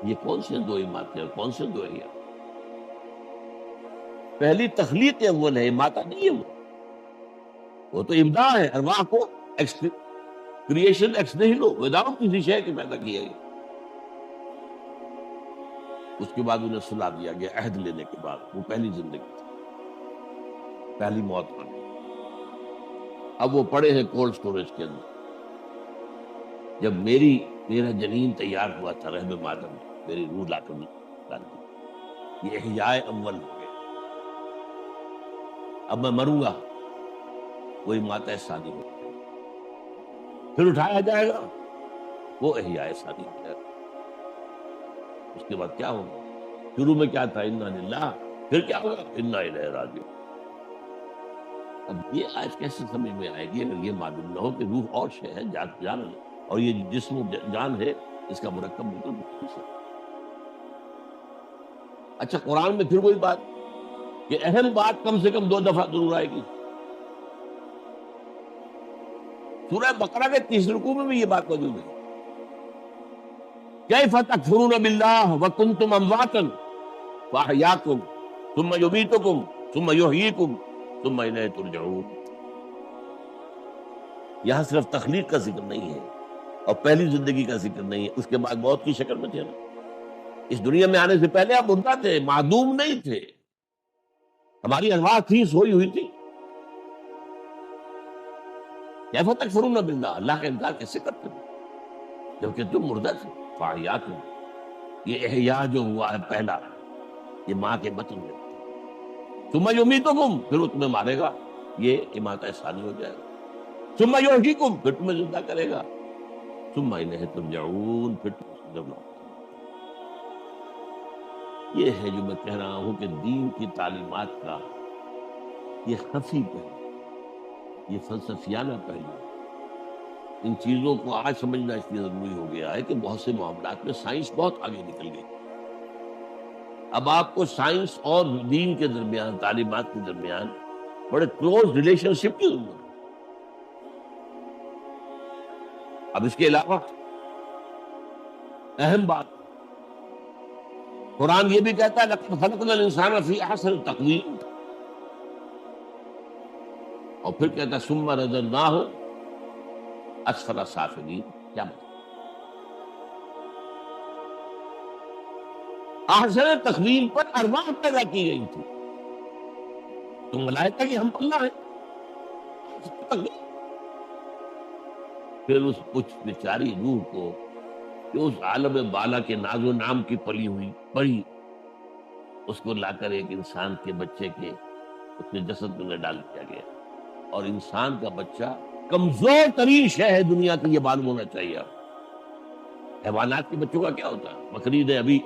یہ کون سے 2 باتیں اور کون سے 2 احیاء؟ پہلی تخلیق اول ہے، ماتا نہیں ہے، وہ تو ابداع ہے، ارواح کو کریشن ایکس نہیلو، وداؤٹ کسی شے کے پیدا کیا گیا۔ اس کے بعد انہیں سلا دیا گیا عہد لینے کے بعد، وہ پہلی زندگی تھی، پہلی موت آ گئی۔ اب وہ پڑے ہیں کولڈ سٹوریج کے اندر۔ جب میرا جنین تیار ہوا تھا رحم مادر میں، میری روح لا کر ڈال دی، یہ احیاء اول ہو گئے۔ اب میں مروں گا، وہی ماتا ثانی ہو گئی، پھر اٹھایا جائے گا، وہ احیاء ثانی ہو جائے گا۔ اس کے بعد کیا ہوگا؟ شروع میں کیا تھا؟ انا للہ، پھر کیا ہوگا؟ انا الیہ راجعون۔ اب یہ آج کیسے سمجھ میں آئے گی اگر یہ معلوم نہ ہو کہ روح اور شے ہے، جان ہے، اور یہ جسم جان ہے، اس کا مرکب بالکل مختلف ہے۔ اچھا قرآن میں پھر وہی بات کہ اہم بات کم سے کم 2 دفعہ ضرور آئے گی۔ سورہ بقرہ کے 30 رکوع میں بھی یہ بات موجود ہے، کیف تکفرون باللہ وکنتم امواتا فاحیاکم ثم یمیتکم ثم یحییکم ثم الیہ ترجعون. یہاں صرف تخلیق کا ذکر نہیں ہے اور پہلی زندگی کا ذکر نہیں ہے، اس کے بعد موت کی شکل میں تھے نا. اس دنیا میں آنے سے پہلے آپ مردہ تھے، معدوم نہیں تھے. ہماری ارواح تھی، سوئی ہوئی تھی. کیف تکفرون باللہ، اللہ کا انکار کیسے کرتے ہو جبکہ تم مردہ تھے. فاحیاکم، یہ احیاء جو ہوا ہے پہلا، یہ ماں کے بطن میں. ثم یمیتکم، پھر وہ تمہیں مارے گا، یہ اماتہ ثانی ہو جائے گا. ثم یحییکم، پھر تمہیں زندہ کرے گا. ثم الیہ ترجعون، پھر تم اس جب لوٹے. یہ ہے جو میں کہہ رہا ہوں کہ دین کی تعلیمات کا یہ خفی پہلو، یہ فلسفیانہ پہلو، ان چیزوں کو آج سمجھنا اس لیے ضروری ہو گیا ہے کہ بہت سے معاملات میں سائنس بہت آگے نکل گئی. اب آپ کو سائنس اور دین کے درمیان، تعلیمات کے درمیان بڑے کلوز ریلیشن شپ کی ضرورت ہے. اب اس کے علاوہ اہم بات، قرآن یہ بھی کہتا ہے لَقَدْ خَلَقْنَا الْإِنسَانَ فِي أَحْسَنِ تَقْوِيمٍ، اور پھر کہتا ہے ثُمَّ رَدَدْنَاهُ أَسْفَلَ سَافِلِينَ. کیا مطلب؟ احسن تقویم پر ارواح پیدا کی گئی تھی. تم ملائکہ کہ ہم اللہ ہیں. پھر اس کچھ بیچاری روح کو کہ اس عالم بالا کے ناز و نام کی پلی ہوئی پڑی، اس کو لا کر ایک انسان کے بچے کے اس کے جسد میں ڈال دیا گیا. اور انسان کا بچہ کمزور ترین شے ہے دنیا کی، یہ معلوم ہونا چاہیے. حیوانات کے بچوں کا کیا ہوتا ہے؟ بکری نے ابھی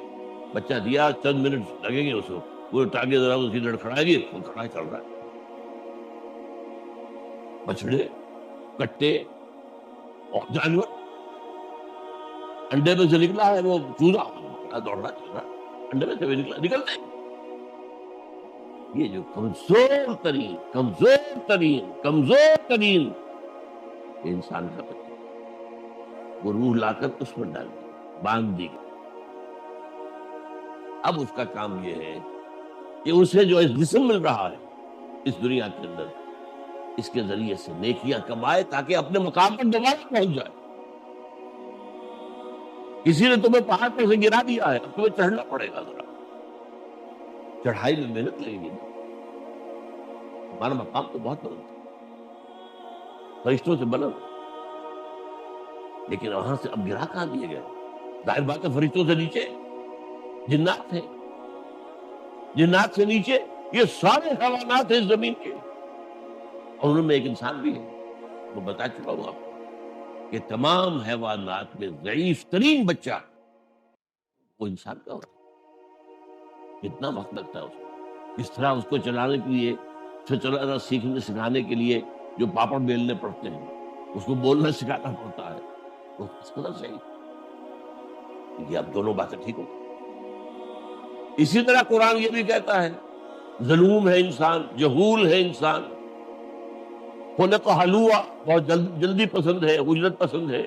بچہ دیا، چند منٹ لگیں گے اس کو پورے ٹانگے ذرا اسی لڑکھڑائے گی، وہ کھڑا چل رہا ہے. بچڑے، کٹے اور جانور، انڈے میں سے نکلا ہے وہ چوزا، دوڑ رہا چل رہا، انڈے میں سے بھی نکلتا ہے. یہ جو کمزور ترین انسان کا بچہ، وہ روح لا کر اس میں ڈال دی، باندھ دی گئی. اب اس کا کام یہ ہے کہ اسے جو جسم مل رہا ہے اس دنیا کے اندر، اس کے ذریعے سے نیکیاں کمائے تاکہ اپنے مقام پر دوبارہ پہنچ جائے. کسی نے تمہیں پہاڑ پر سے گرا دیا ہے، اب تمہیں چڑھنا پڑے گا. ذرا چڑھائی میں محنت لگے گی. ہمارا مقام تو بہت بلند ہے، فرشتوں سے بلند، لیکن وہاں سے اب گرا کہاں دیے گئے؟ ظاہر بات ہے فرشتوں سے نیچے جنات ہیں، جنات سے نیچے یہ سارے حیوانات ہیں زمین کے، اور ان میں ایک انسان بھی ہے. وہ بتا چکا ہوں آپ کو کہ تمام حیوانات میں ضعیف ترین بچہ وہ انسان کا ہوتا ہے. کتنا وقت لگتا ہے اس کو، اس طرح اس کو چلانے کے لیے، چلانا سیکھنے سکھانے کے لیے جو پاپڑ بیلنے پڑتے ہیں، اس کو بولنا سکھانا پڑتا ہے، وہ کس قدر صحیح. یہ اب دونوں باتیں ٹھیک ہو. اسی طرح قرآن یہ بھی کہتا ہے ظلوم ہے انسان، جہول ہے انسان، خلق حلوہ، بہت جلدی پسند ہے، اجرت پسند ہے،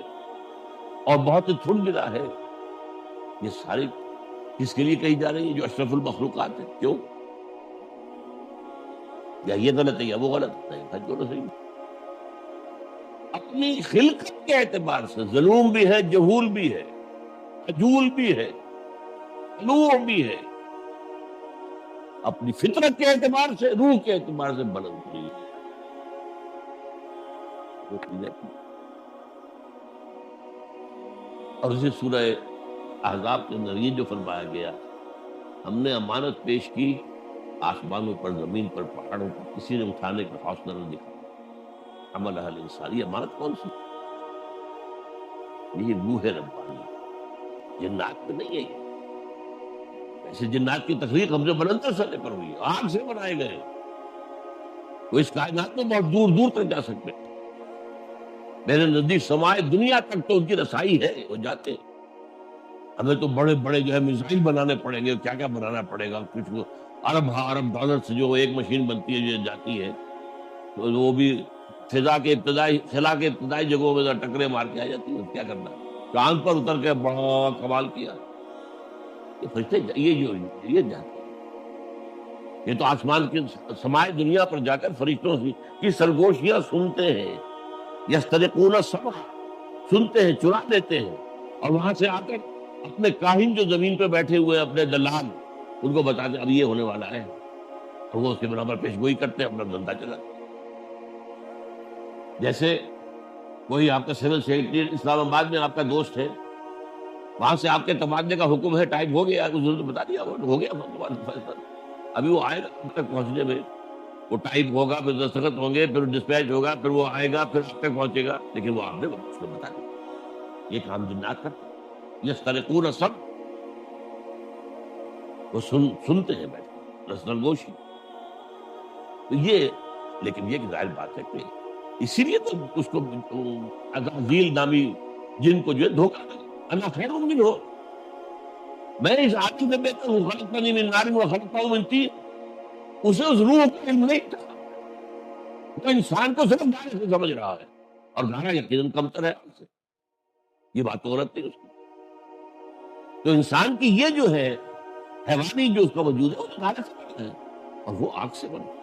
اور بہت ہی تھن گرا ہے. یہ ساری کس کے لیے کہی جا رہی ہے؟ جو اشرف المخلوقات ہے. کیوں؟ یا یہ غلط ہے یا وہ غلط نہیں، بھائی دونوں صحیح. اپنی خلقت کے اعتبار سے ظلوم بھی ہے، جہول بھی ہے، عجول بھی ہے، حلوہ بھی ہے. اپنی فطرت کے اعتبار سے، روح کے اعتبار سے بلند ہوئی. اور اسی سورہ احزاب کے اندر یہ جو فرمایا گیا، ہم نے امانت پیش کی آسمانوں پر، زمین پر، پہاڑوں پر، کسی نے اٹھانے کا حوصلہ نہ دکھا. عملہ الانسان، یہ امانت کون سی؟ یہ روح ربانی، جنات میں نہیں ہے. یہ ایسے جنات کی تخلیق ہم سے بلندر سطح پر ہوئی، آگ سے بنائے گئے. وہ اس کائنات میں بہت دور دور تک جا سکتے ہیں. میرے نزدیک سمائے دنیا تک تو ان کی رسائی ہے، وہ جاتے ہیں. ہمیں تو بڑے بڑے جو ہے میزائل بنانے پڑیں گے، کیا کیا بنانا پڑے گا. کچھ ارب ڈالر سے جو ایک مشین بنتی ہے جو جاتی ہے، تو وہ بھی خلا کے ابتدائی جگہوں میں ٹکرے مار کے آ جاتی ہے. کیا کرنا؟ چاند پر اتر کے بڑا کمال کیا. یہ فرشتے یہ جاتے ہیں. یہ تو آسمان کی سمائے دنیا پر جا کر فرشتوں کی سرگوشیاں سنتے ہیں. یسترقون السمع، سنتے ہیں، چرا لیتے ہیں، اور وہاں سے آ کر اپنے کاہن جو زمین پہ بیٹھے ہوئے ہیں، اپنے دلال، ان کو بتاتے اب یہ ہونے والا ہے، اور وہ اس کے برابر پیش گوئی کرتے ہیں، اپنا دھندا چلاتے ہیں. جیسے وہی آپ کا سول سیکرٹری اسلام آباد میں آپ کا دوست ہے، وہاں سے آپ کے تبادلے کا حکم ہے، ٹائپ ہو گیا، اس نے بتا دیا ہو گیا فیصلہ. ابھی وہ آئے گا آپ تک پہنچنے میں، وہ ٹائپ ہوگا، پھر دستخط ہوں گے، پھر ڈسپیچ ہوگا، پھر وہ آئے گا، پھر آپ تک پہنچے گا، لیکن وہ آپ نے اس کو بتا دیا. یہ کام جنات کرتے ہیں. یسترقون سب، وہ سنتے ہیں بیٹھ کر رسل گوشی. تو یہ، لیکن یہ ظاہر بات ہے کہ اسی لیے تو اس کو عزازیل نامی جن کو جو ہے دھوکہ دے، انا خیر منہ، میں اس آدمی سے بہتر ہوں، خلقتنی من نار و خلقتہ من طین. اسے اس روح کا علم نہیں تھا، وہ انسان کو صرف گانے سے سمجھ رہا ہے، اور گانا یقیناً کمتر ہے اس سے. یہ بات تو غلط تھی اس کی. تو انسان کی یہ جو ہے حیوانی جو اس کا وجود ہے، وہ تو گانے سے بنا ہے، اور وہ آگ سے بنا.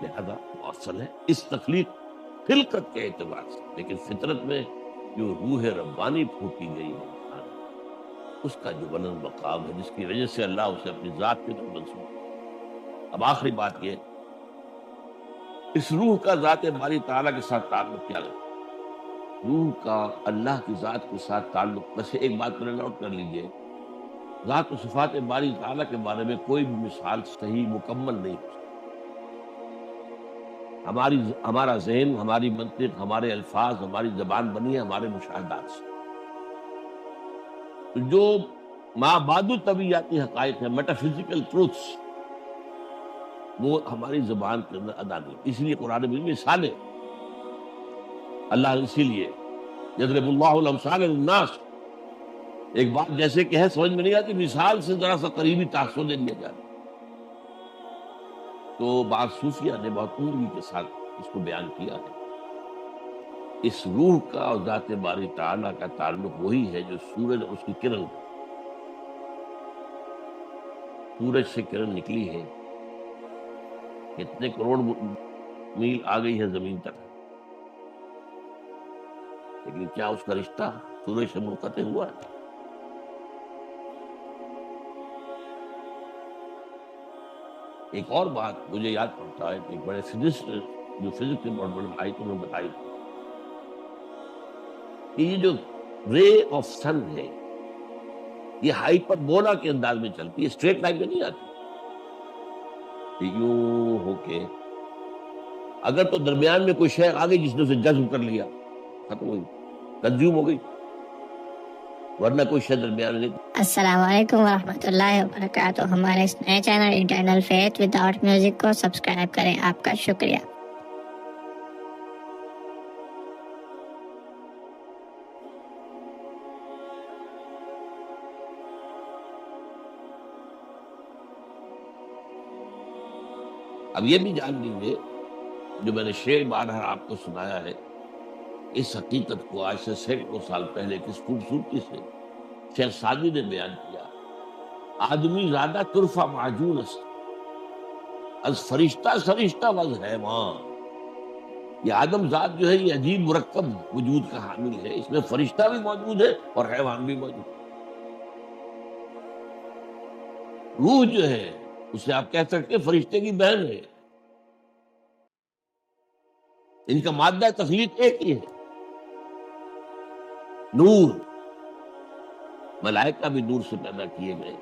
لہذا مؤصل ہے اس تخلیق خلقت کے اعتبار سے، لیکن فطرت میں جو روح ربانی پھوٹی گئی ہے انسان، اس کا جو بلند مقام ہے، جس کی وجہ سے اللہ اسے اپنی ذات کی طرف منسوب ہے. اب آخری بات یہ، اس روح کا ذات باری تعالیٰ کے ساتھ تعلق کیا ہے؟ روح کا اللہ کی ذات کے ساتھ تعلق، بس ایک بات میں نوٹ کر لیجئے، ذات و صفات باری تعالیٰ کے بارے میں کوئی بھی مثال صحیح مکمل نہیں ہو سکتی. ہمارا ذہن، ہماری منطق، ہمارے الفاظ، ہماری زبان بنی ہے ہمارے مشاہدات سے. تو جو ما بعد طبیعیاتی حقائق ہیں، میٹا فزیکل ٹروتھس، وہ ہماری زبان کے اندر ادا نہیں. اس لیے قرآن میں مثالیں اللہ، اسی لیے یضرب اللہ الامثال للناس، ایک بات جیسے کہ ہے سمجھ میں نہیں آتی، مثال سے ذرا سا قریبی تاثر دے دیا جاتا. تو بعض صوفیہ نے بہت عمدگی کے ساتھ اس کو بیان کیا ہے. اس روح کا اور ذات باری تعالیٰ کا تعلق وہی ہے جو سورج اور اس کی کرن، سورج سے کرن نکلی ہے، کتنے کروڑ میل آ گئی ہے زمین تک، لیکن کیا اس کا رشتہ سورج سے منقطع ہوا ہے؟ ایک اور بات مجھے یاد پڑتا ہے کہ ایک بڑے فزسٹ جو فزکس کے بہت بڑے بھائی تمہیں بتائی تھی کہ یہ جو رے آف سن ہے، یہ ہائپر بولا کے انداز میں چلتی ہے، اسٹریٹ لائن میں نہیں آتی. یوں ہو کے اگر تو درمیان میں کوئی شے آ گئی جس نے اسے جذب کر لیا، ختم ہوئی، کنزیوم ہو گئی، ورنہ کوئی شے درمیان میں نہیں. السلام علیکم ورحمۃ اللہ وبرکاتہ. ہمارے اس نئے channel internal faith without music کو سبسکرائب کریں. آپ کا شکریہ. اب یہ بھی جان لیجیے، جو میں نے شعر بارہا آپ کو سنایا ہے، اس حقیقت کو آج سے سینکڑوں سال پہلے کس خوبصورتی سے شیخ سعدی نے بیان کیا. آدمی زیادہ طرفہ معجون است، از فرشتہ سرشتہ وز حیوان. یہ آدم ذات جو ہے یہ عجیب مرکب وجود کا حامل ہے، اس میں فرشتہ بھی موجود ہے اور حیوان بھی موجود ہے. روح جو ہے اسے آپ کہہ سکتے ہیں فرشتے کی بہن ہے. ان کا مادہ تخلیق ایک ہی ہے، نور. ملائکہ بھی نور سے پیدا کیے گئے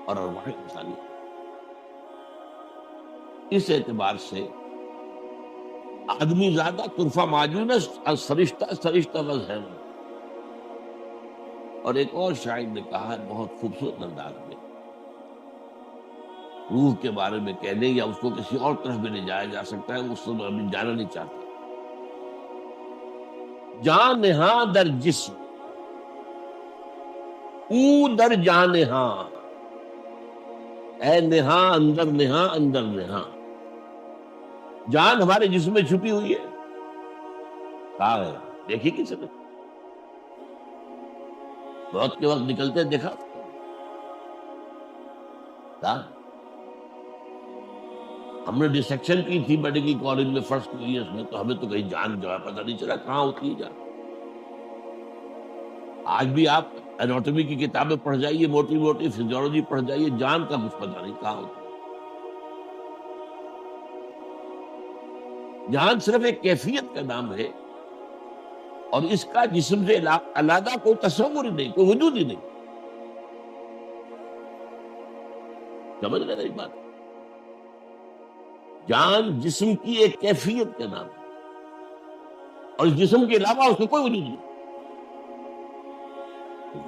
اور ارواح انسانی. اس اعتبار سے آدمی زیادہ طرفہ معجون است از فرشتہ سرشتہ وز حیوان. اور ایک اور شاعر نے کہا ہے بہت خوبصورت انداز میں، روح کے بارے میں کہنے یا اس کو کسی اور طرف بھی لے جایا جا سکتا ہے، اس سے میں ابھی جانا نہیں چاہتا. جان نہاں در جسم او در جان نہاں، اے نہاں اندر نہاں اندر نہاں. جان ہمارے جسم میں چھپی ہوئی ہے، کہاں ہے؟ دیکھی کسی نے؟ موت کے وقت نکلتے دیکھا؟ کہاں؟ ہم نے ڈسیکشن کی تھی میڈیکل کالج میں فرسٹ ایئرس میں، تو ہمیں تو کہیں جان جو ہے پتہ نہیں چلا کہاں ہوتی ہے جان. آج بھی آپ اناٹومی کی کتابیں پڑھ جائیے، موٹی موٹی فزیولوجی پڑھ جائیے، جان کا کچھ پتہ نہیں کہاں ہوتی ہے. جان صرف ایک کیفیت کا نام ہے، اور اس کا جسم سے علیحدہ کوئی تصور ہی نہیں، کوئی وجود ہی نہیں. سمجھ رہے میری بات؟ جان جسم کی ایک کیفیت کا نام ہے، اور اس جسم کے علاوہ اس کا کوئی وجود نہیں.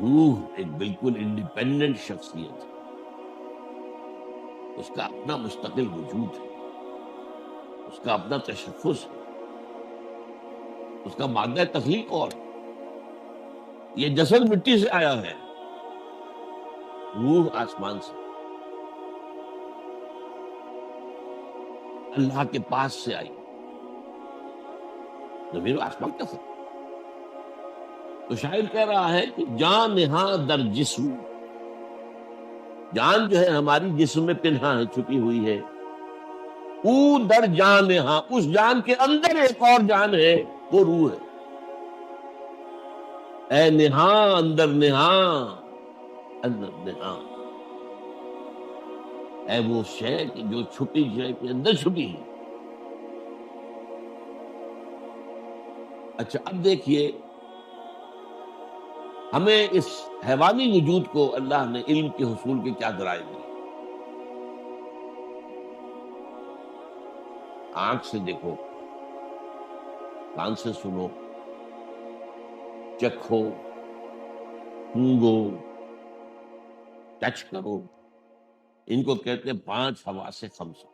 روح ایک بالکل انڈیپینڈنٹ شخصیت ہے، اس کا اپنا مستقل وجود ہے، اس کا اپنا تشخص ہے، اس کا مادہ تخلیق اور ہے. یہ جسد مٹی سے آیا ہے، روح آسمان سے، اللہ کے پاس سے آئی. زمین و آسمان کا فرق. تو شاعر کہہ رہا ہے کہ جان نہاں در جسم، جان جو ہے ہماری جسم میں پنہا ہے، چھپی ہوئی ہے. او در جان نہاں، اس جان کے اندر ایک اور جان ہے، وہ روح ہے. اے نہاں اندر نہاں، اندر نہاں، اے وہ شے کہ جو چھپی شے کے اندر چھپی ہے. اچھا اب دیکھیے، ہمیں اس حیوانی وجود کو اللہ نے علم کے حصول کے کیا ذرائع دیے. آنکھ سے دیکھو، کان سے سنو، چکھو، سونگو، ٹچ کرو. ان کو کہتے ہیں 5 حواس خمسہ.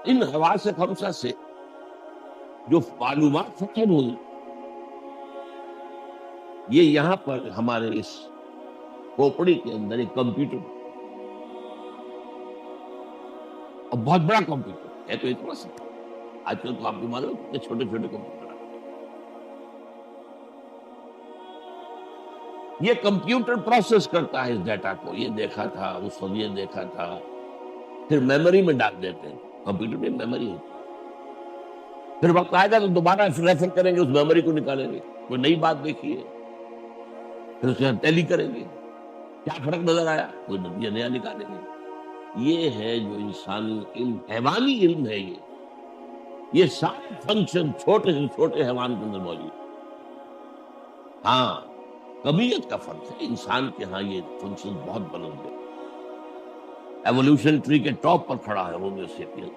ان حواس خمسہ سے جو معلومات فراہم ہوئی، یہ یہاں پر ہمارے اس کھوپڑی کے اندر ایک کمپیوٹر، اور بہت بڑا کمپیوٹر ہے. تو اتنا سا آج کل تو آپ کو معلوم ہے کتنے چھوٹے چھوٹے کمپیوٹر آ گئے. یہ کمپیوٹر پروسیس کرتا ہے اس ڈیٹا کو، یہ دیکھا تھا اس وقت، یہ دیکھا تھا، پھر میموری میں ڈال دیتے ہیں. کمپیوٹر میں میموری ہوتی ہے، پھر وقت آئے گا تو دوبارہ ریفر کریں گے، اس میموری کو نکالیں گے، کوئی نئی بات دیکھی ہے پھر اسے ٹیلی کریں گے، کیا فرق نظر آیا، کوئی نتیجہ نیا نکالیں گے. یہ ہے جو انسانی علم، حیوانی علم ہے. یہ سارے فنکشن چھوٹے سے چھوٹے حیوان کے اندر موجود. ہاں کمیت کا فرق ہے، انسان کے ہاں یہ فنکشن بہت بلند ہے. ایوولوشن ٹری کے ٹاپ پر کھڑا ہے ہومو سیپین.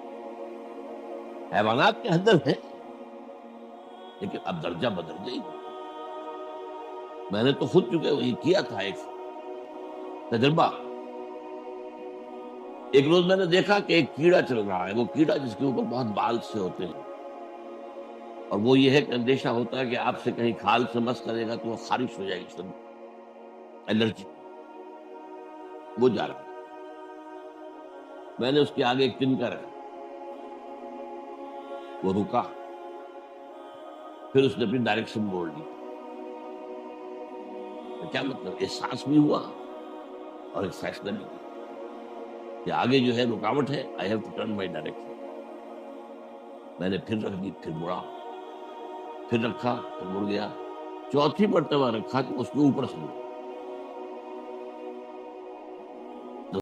حیوانات کے اندر ہے، لیکن اب درجہ بدل گئی. میں نے تو خود چونکہ یہ کیا تھا ایک تجربہ. ایک روز میں نے دیکھا کہ ایک کیڑا چل رہا ہے، وہ کیڑا جس کے اوپر بہت بال سے ہوتے ہیں، اور وہ یہ ہے کہ اندیشہ ہوتا ہے کہ آپ سے کہیں کھال سے مس کرے گا تو وہ خارش ہو جائے گی، سب الرجی. وہ جا رہا ہے، میں نے اس کے آگے ایک تنکا رکھا، وہ رکا، پھر اس نے اپنی ڈائریکشن موڑ لی. کیا مطلب؟ احساس بھی ہوا اور ایک فیصلہ بھی کیا کہ آگے جو ہے رکاوٹ ہے، I have to turn my direction. میں نے پھر رکھ دی، پھر مڑا، پھر رکھا، پھر مڑ گیا. چوتھی مرتبہ رکھا کہ اس کے اوپر سے مڑا.